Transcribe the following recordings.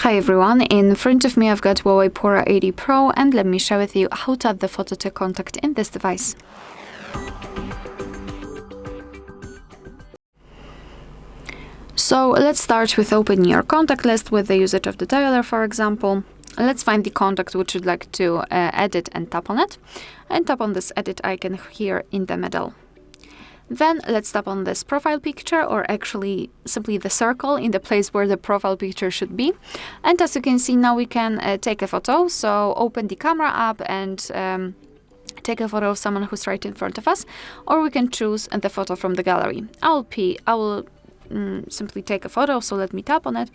Hi everyone, in front of me I've got HUAWEI Pura 80 Pro, and let me share with you how to add the photo to contact in this device. So let's start with opening your contact list with the usage of the dialer, for example. Let's find the contact which you'd like to edit and tap on it. And tap on this edit icon here in the middle. Then let's tap on this profile picture, or actually simply the circle in the place where the profile picture should be. And as you can see, now we can take a photo. So open the camera app and take a photo of someone who's right in front of us, or we can choose the photo from the gallery. I will simply take a photo, so let me tap on it,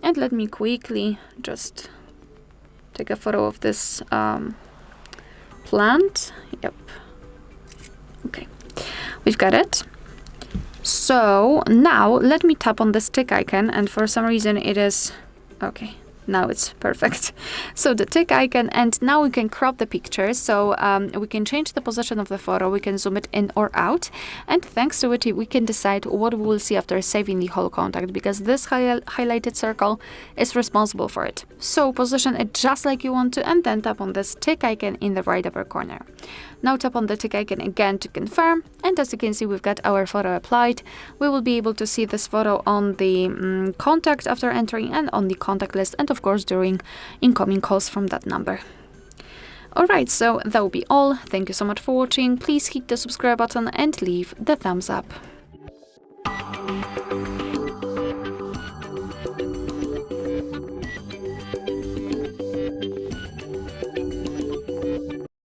and let me quickly just take a photo of this plant. Yep. Okay. We've got it. So now let me tap on this tick icon, and for some reason it is okay. Now it's perfect. So the tick icon, and now we can crop the picture. So we can change the position of the photo, we can zoom it in or out, and thanks to it we can decide what we will see after saving the whole contact, because this highlighted circle is responsible for it. So position it just like you want to, and then tap on this tick icon in the right upper corner. Now tap on the tick icon again to confirm, and as you can see, we've got our photo applied. We will be able to see this photo on the contact after entering, and on the contact list, and of course during incoming calls from that number. Alright, so that will be all. Thank you so much for watching. Please hit the subscribe button and leave the thumbs up.